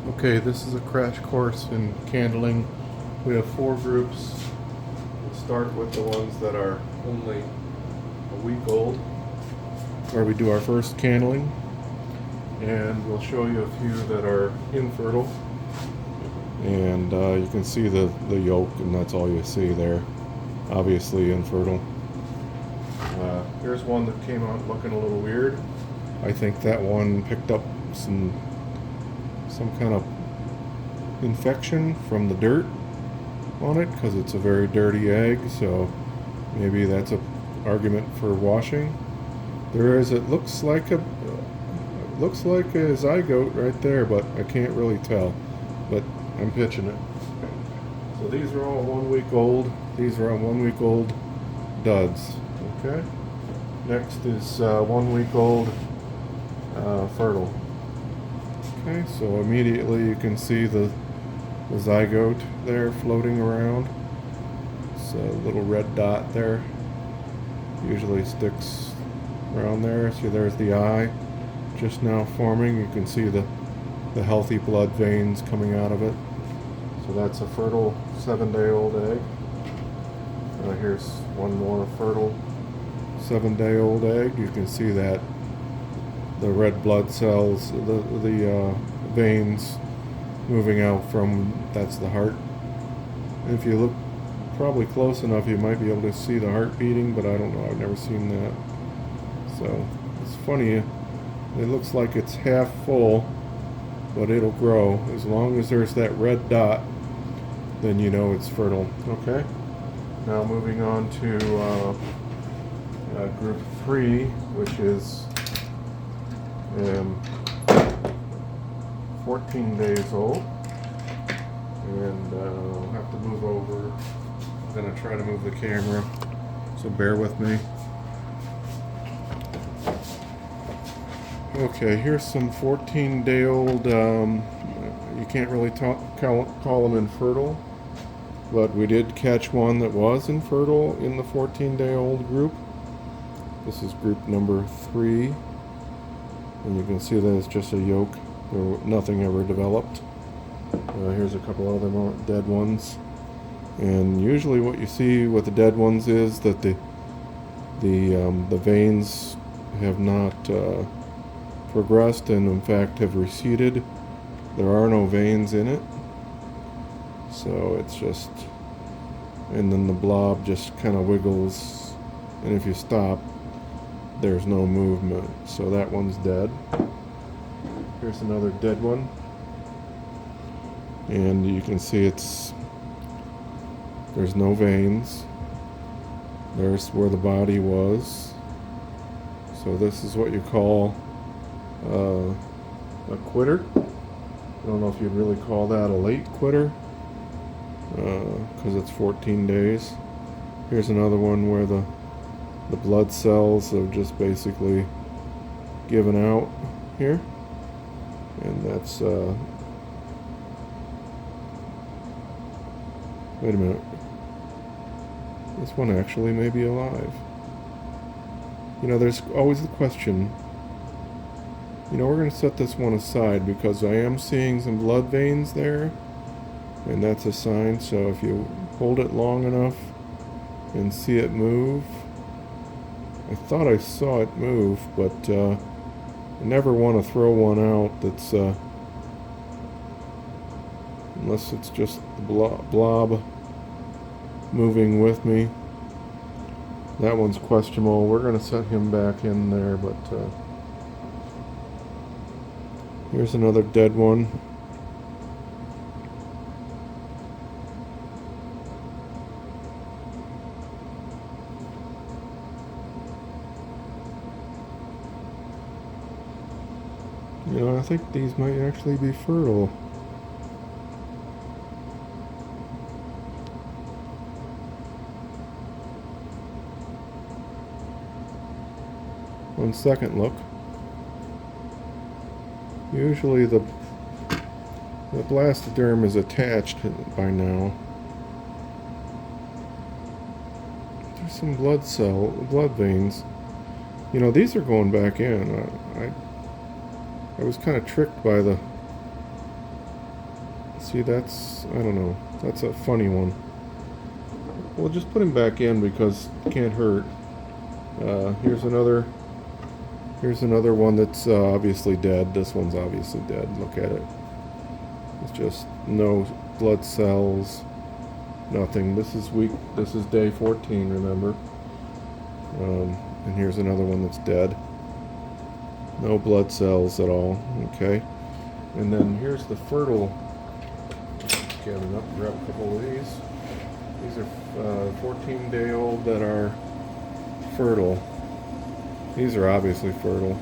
Okay, this is a crash course in candling. We have 4 groups. We'll start with the ones that are only a week old, where we do our first candling, and we'll show you a few that are infertile. And you can see the yolk, and that's all you see there. Obviously infertile. Here's one that came out looking a little weird. I think that one picked up some kind of infection from the dirt on it, because it's a very dirty egg, so maybe that's a argument for washing. It looks like a zygote right there, but I can't really tell, but I'm pitching it. So these are all 1 week old. These are all 1 week old duds. Okay, next is 1 week old fertile. Okay, so immediately you can see the zygote there floating around. It's a little red dot there. Usually sticks around there. See, there's the eye just now forming. You can see the healthy blood veins coming out of it. So that's a fertile 7-day-old egg. Here's one more fertile 7-day-old egg. You can see that the red blood cells, the veins moving out from, that's the heart. And if you look probably close enough, you might be able to see the heart beating, but I don't know, I've never seen that. So it's funny, it looks like it's half full, but it'll grow. As long as there's that red dot, then you know it's fertile. Okay, now moving on to group 3, which is 14 days old, and I'll have to move over. I'm going to try to move the camera, so bear with me. Okay, here's some 14-day-old, you can't really call them infertile, but we did catch one that was infertile in the 14-day-old group. This is group number 3. And you can see that it's just a yolk. Nothing ever developed. Here's a couple other more dead ones. And usually what you see with the dead ones is that the veins have not progressed, and in fact have receded. There are no veins in it. So it's just, and then the blob just kind of wiggles, and if you stop, there's no movement. So that one's dead. Here's another dead one, and you can see there's no veins. There's where the body was. So this is what you call a quitter. I don't know if you'd really call that a late quitter, because it's 14 days. Here's another one where the blood cells have just basically given out here, and that's wait a minute, this one actually may be alive. You know, there's always the question. You know, we're going to set this one aside because I am seeing some blood veins there, and that's a sign. So if you hold it long enough and see it move, I thought I saw it move, but I never want to throw one out that's unless it's just the blob moving with me. That one's questionable. We're going to set him back in there, but here's another dead one. You know, I think these might actually be fertile. On second look, usually the blastoderm is attached by now. There's some blood veins. You know, these are going back in. I was kind of tricked by the See, that's, I don't know, that's a funny one. We'll just put him back in because it can't hurt. Here's another one that's obviously dead. This one's obviously dead. Look at it. It's just no blood cells, nothing. This is day 14, remember? And here's another one that's dead. No blood cells at all. Okay. And then here's the fertile. Gathering up, grab a couple of these. These are 14-day-old that are fertile. These are obviously fertile.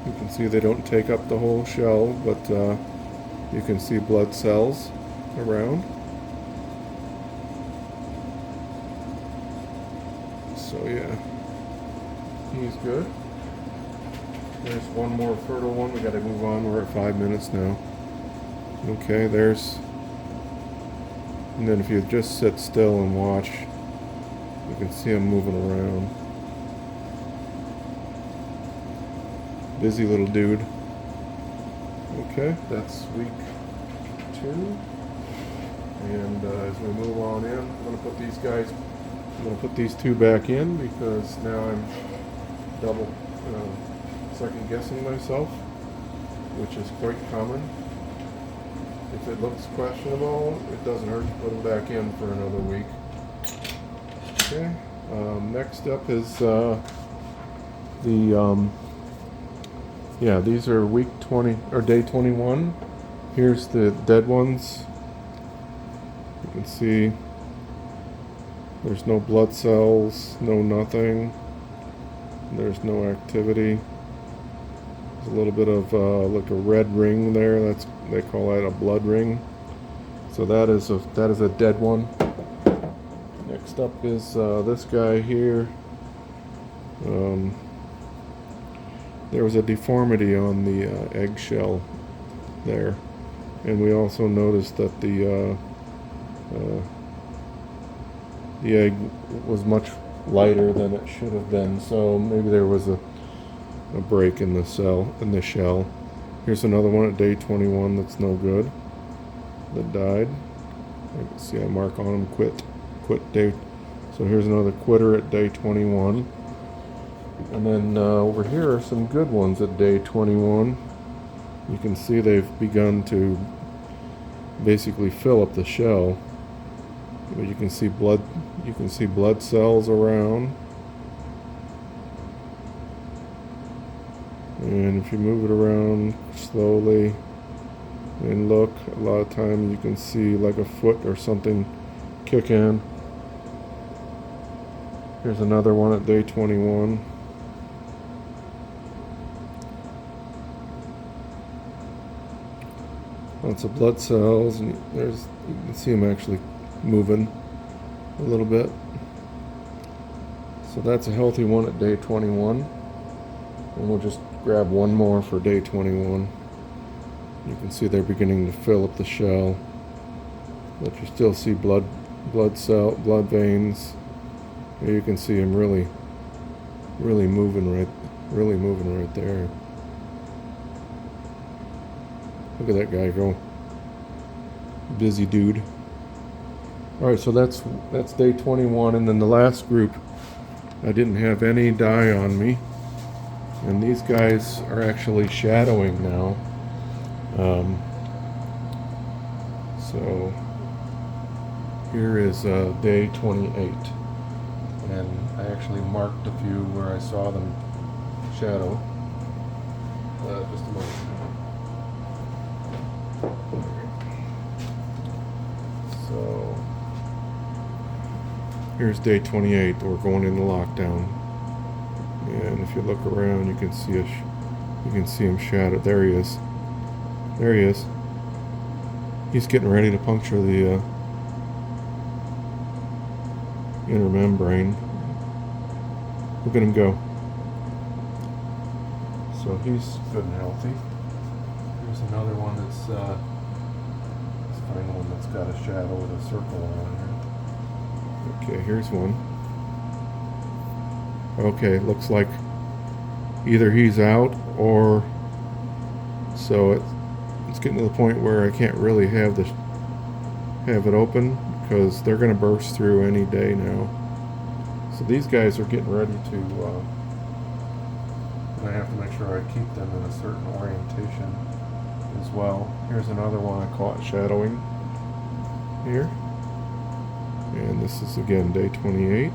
You can see they don't take up the whole shell, but you can see blood cells around. So yeah, he's good. There's one more fertile one. We got to move on. We're at 5 minutes now. Okay, there's. And then if you just sit still and watch, you can see him moving around. Busy little dude. Okay, that's week 2. And as we move on in, I'm going to put these 2 back in because now I'm double second guessing myself, which is quite common. If it looks questionable, it doesn't hurt to put them back in for another week. Okay, next up is these are week 20 or day 21. Here's the dead ones. You can see there's no blood cells, no nothing. There's no activity. There's a little bit of like a red ring there. They call that a blood ring. So that is a dead one. Next up is this guy here. There was a deformity on the eggshell there, and we also noticed that the egg was much lighter than it should have been. So maybe there was a break in the shell. Here's another one at day 21 that's no good, that died. I can see I mark on them quit day. So here's another quitter at day 21. And then over here are some good ones at day 21. You can see they've begun to basically fill up the shell. But you can see blood cells around. And if you move it around slowly and look, a lot of times you can see like a foot or something kick in. Here's another one at day 21. Lots of blood cells, and you can see them actually moving a little bit. So that's a healthy one at day 21. And we'll just grab one more for day 21. You can see they're beginning to fill up the shell, but you still see blood veins. Here you can see them really moving right there. Look at that guy go. Busy dude. Alright, so that's day 21, and then the last group, I didn't have any dye on me. And these guys are actually shadowing now. So here is day 28. And I actually marked a few where I saw them shadow. Just a moment. So here's day 28. We're going into lockdown. And if you look around, you can see him shadowed. There he is. There he is. He's getting ready to puncture the inner membrane. Look at him go. So he's good and healthy. Here's another one that's let's find one that's got a shadow with a circle on it. Okay, here's one. Okay, looks like either he's out or so It's getting to the point where I can't really have it open because they're going to burst through any day now. So these guys are getting ready to. I have to make sure I keep them in a certain orientation as well. Here's another one I caught shadowing here. And this is again day 28.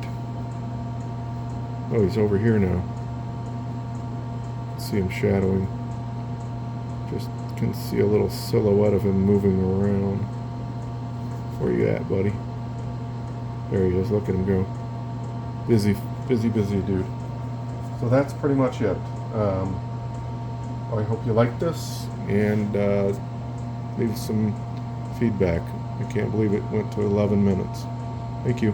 Oh, he's over here now. See him shadowing. Just can see a little silhouette of him moving around. Where you at, buddy? There he is. Look at him go. Busy dude. So that's pretty much it. I hope you like this, and leave some feedback. I can't believe it went to 11 minutes. Thank you.